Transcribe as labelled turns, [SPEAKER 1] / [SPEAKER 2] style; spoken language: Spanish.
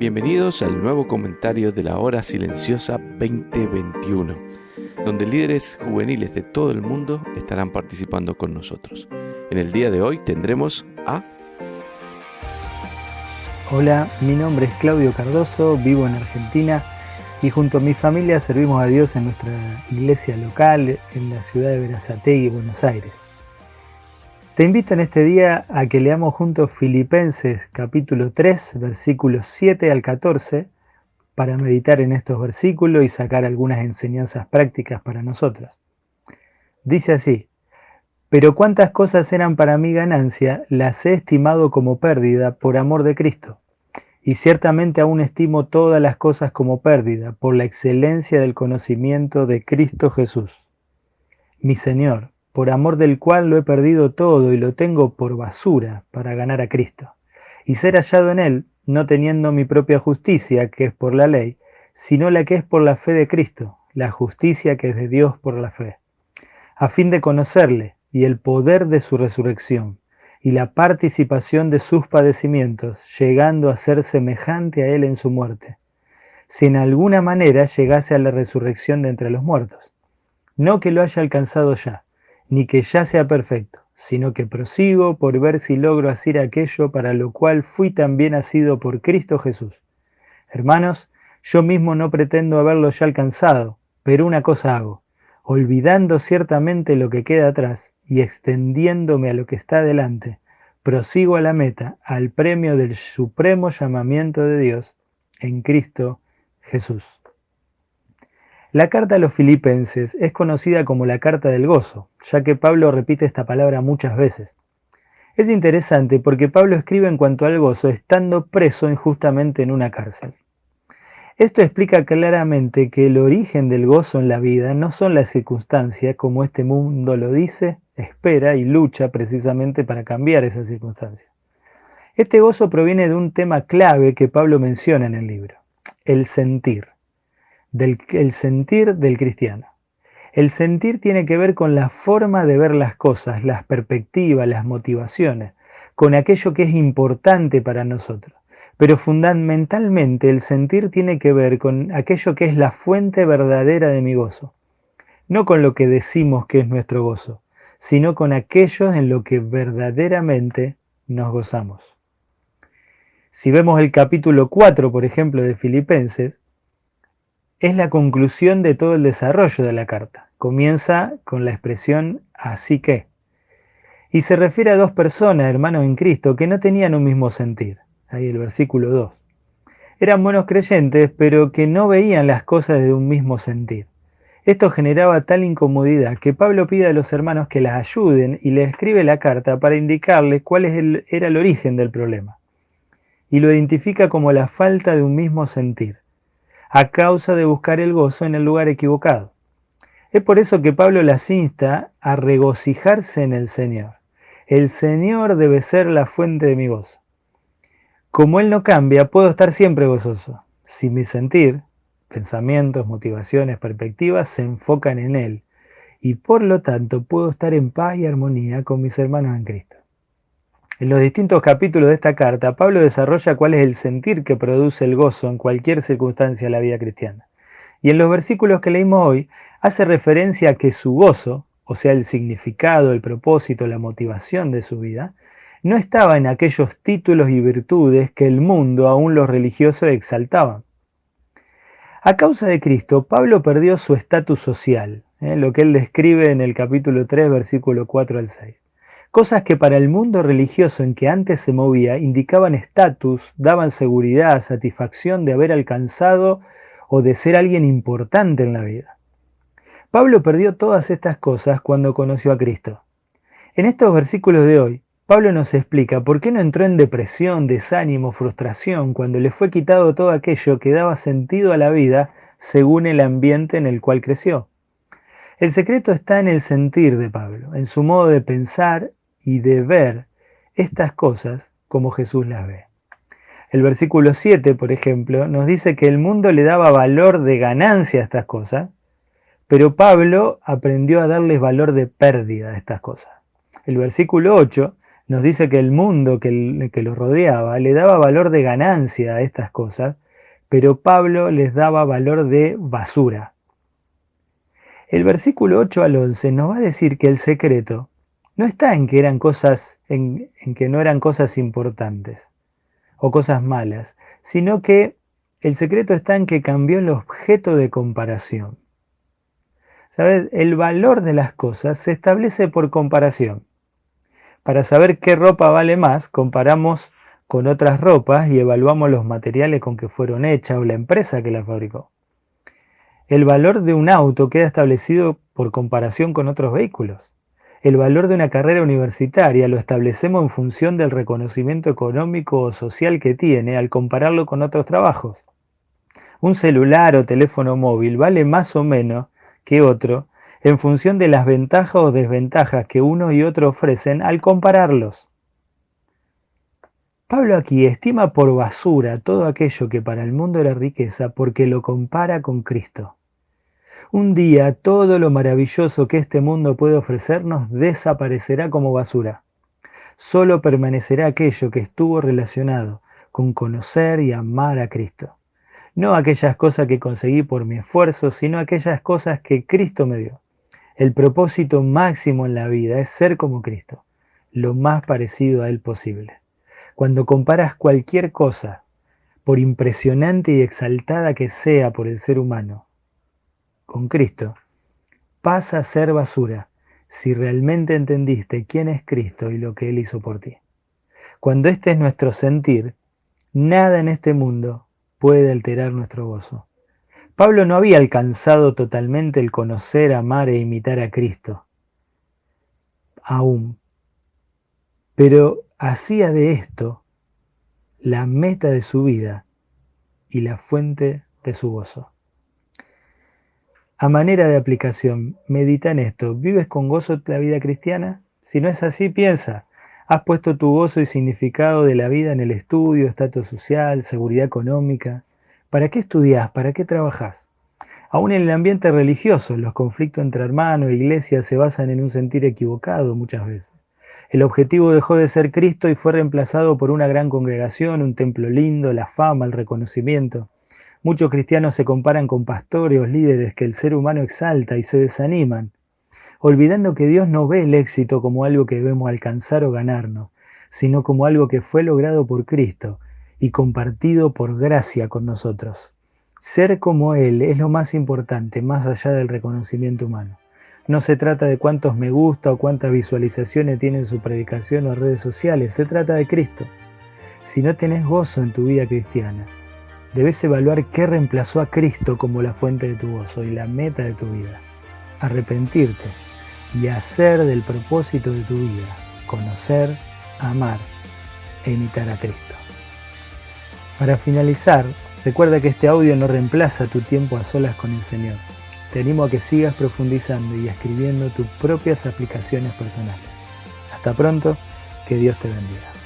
[SPEAKER 1] Bienvenidos al nuevo comentario de la Hora Silenciosa 2021, donde líderes juveniles de todo el mundo estarán participando con nosotros. En el día de hoy tendremos a...
[SPEAKER 2] Hola, mi nombre es Claudio Cardoso, vivo en Argentina y junto a mi familia servimos a Dios en nuestra iglesia local en la ciudad de Berazategui, Buenos Aires. Te invito en este día a que leamos juntos Filipenses capítulo 3, versículos 7 al 14, para meditar en estos versículos y sacar algunas enseñanzas prácticas para nosotros. Dice así: pero cuántas cosas eran para mí ganancia, las he estimado como pérdida por amor de Cristo. Y ciertamente aún estimo todas las cosas como pérdida por la excelencia del conocimiento de Cristo Jesús, mi Señor, por amor del cual lo he perdido todo y lo tengo por basura para ganar a Cristo, y ser hallado en Él, no teniendo mi propia justicia, que es por la ley, sino la que es por la fe de Cristo, la justicia que es de Dios por la fe, a fin de conocerle y el poder de su resurrección, y la participación de sus padecimientos, llegando a ser semejante a Él en su muerte, si en alguna manera llegase a la resurrección de entre los muertos. No que lo haya alcanzado ya, ni que ya sea perfecto, sino que prosigo por ver si logro hacer aquello para lo cual fui también asido por Cristo Jesús. Hermanos, yo mismo no pretendo haberlo ya alcanzado, pero una cosa hago, olvidando ciertamente lo que queda atrás y extendiéndome a lo que está delante, prosigo a la meta, al premio del supremo llamamiento de Dios en Cristo Jesús. La carta a los Filipenses es conocida como la carta del gozo, ya que Pablo repite esta palabra muchas veces. Es interesante porque Pablo escribe en cuanto al gozo estando preso injustamente en una cárcel. Esto explica claramente que el origen del gozo en la vida no son las circunstancias, como este mundo lo dice, espera y lucha precisamente para cambiar esas circunstancias. Este gozo proviene de un tema clave que Pablo menciona en el libro, el sentir. El sentir del cristiano. El sentir tiene que ver con la forma de ver las cosas, las perspectivas, las motivaciones, con aquello que es importante para nosotros. Pero fundamentalmente el sentir tiene que ver con aquello que es la fuente verdadera de mi gozo. No con lo que decimos que es nuestro gozo, sino con aquello en lo que verdaderamente nos gozamos. Si vemos el capítulo 4, por ejemplo, de Filipenses, es la conclusión de todo el desarrollo de la carta. Comienza con la expresión así que. Y se refiere a dos personas, hermanos en Cristo, que no tenían un mismo sentir. Ahí el versículo 2. Eran buenos creyentes, pero que no veían las cosas de un mismo sentir. Esto generaba tal incomodidad que Pablo pide a los hermanos que las ayuden y les escribe la carta para indicarles cuál era el origen del problema. Y lo identifica como la falta de un mismo sentir, a causa de buscar el gozo en el lugar equivocado. Es por eso que Pablo las insta a regocijarse en el Señor. El Señor debe ser la fuente de mi gozo. Como Él no cambia, puedo estar siempre gozoso, si mi sentir, pensamientos, motivaciones, perspectivas se enfocan en Él, y por lo tanto puedo estar en paz y armonía con mis hermanos en Cristo. En los distintos capítulos de esta carta, Pablo desarrolla cuál es el sentir que produce el gozo en cualquier circunstancia de la vida cristiana. Y en los versículos que leímos hoy, hace referencia a que su gozo, o sea, el significado, el propósito, la motivación de su vida, no estaba en aquellos títulos y virtudes que el mundo, aún los religiosos, exaltaban. A causa de Cristo, Pablo perdió su estatus social, lo que él describe en el capítulo 3, versículo 4 al 6. Cosas que para el mundo religioso en que antes se movía indicaban estatus, daban seguridad, satisfacción de haber alcanzado o de ser alguien importante en la vida. Pablo perdió todas estas cosas cuando conoció a Cristo. En estos versículos de hoy, Pablo nos explica por qué no entró en depresión, desánimo, frustración cuando le fue quitado todo aquello que daba sentido a la vida según el ambiente en el cual creció. El secreto está en el sentir de Pablo, en su modo de pensar y de ver estas cosas como Jesús las ve. El versículo 7, por ejemplo, nos dice que el mundo le daba valor de ganancia a estas cosas, pero Pablo aprendió a darles valor de pérdida a estas cosas. El versículo 8 Nos dice que el mundo que lo rodeaba le daba valor de ganancia a estas cosas, pero Pablo les daba valor de basura. El versículo 8 al 11 nos va a decir que el secreto no está en que en que no eran cosas importantes o cosas malas, sino que el secreto está en que cambió el objeto de comparación. ¿Sabes? El valor de las cosas se establece por comparación. Para saber qué ropa vale más, comparamos con otras ropas y evaluamos los materiales con que fueron hechas o la empresa que la fabricó. El valor de un auto queda establecido por comparación con otros vehículos. El valor de una carrera universitaria lo establecemos en función del reconocimiento económico o social que tiene al compararlo con otros trabajos. Un celular o teléfono móvil vale más o menos que otro en función de las ventajas o desventajas que uno y otro ofrecen al compararlos. Pablo aquí estima por basura todo aquello que para el mundo era riqueza porque lo compara con Cristo. Un día todo lo maravilloso que este mundo puede ofrecernos desaparecerá como basura. Solo permanecerá aquello que estuvo relacionado con conocer y amar a Cristo. No aquellas cosas que conseguí por mi esfuerzo, sino aquellas cosas que Cristo me dio. El propósito máximo en la vida es ser como Cristo, lo más parecido a Él posible. Cuando comparas cualquier cosa, por impresionante y exaltada que sea por el ser humano, con Cristo, pasa a ser basura si realmente entendiste quién es Cristo y lo que Él hizo por ti. Cuando este es nuestro sentir, nada en este mundo puede alterar nuestro gozo. Pablo no había alcanzado totalmente el conocer, amar e imitar a Cristo, aún, pero hacía de esto la meta de su vida y la fuente de su gozo. A manera de aplicación, medita en esto. ¿Vives con gozo la vida cristiana? Si no es así, piensa. ¿Has puesto tu gozo y significado de la vida en el estudio, estatus social, seguridad económica? ¿Para qué estudias? ¿Para qué trabajas? Aún en el ambiente religioso, los conflictos entre hermanos e iglesias se basan en un sentir equivocado muchas veces. El objetivo dejó de ser Cristo y fue reemplazado por una gran congregación, un templo lindo, la fama, el reconocimiento. Muchos cristianos se comparan con pastores o líderes que el ser humano exalta y se desaniman, olvidando que Dios no ve el éxito como algo que debemos alcanzar o ganarnos, sino como algo que fue logrado por Cristo y compartido por gracia con nosotros. Ser como Él es lo más importante, más allá del reconocimiento humano. No se trata de cuántos me gusta o cuántas visualizaciones tiene su predicación o redes sociales, se trata de Cristo. Si no tenés gozo en tu vida cristiana, debes evaluar qué reemplazó a Cristo como la fuente de tu gozo y la meta de tu vida. Arrepentirte y hacer del propósito de tu vida conocer, amar e imitar a Cristo. Para finalizar, recuerda que este audio no reemplaza tu tiempo a solas con el Señor. Te animo a que sigas profundizando y escribiendo tus propias aplicaciones personales. Hasta pronto, que Dios te bendiga.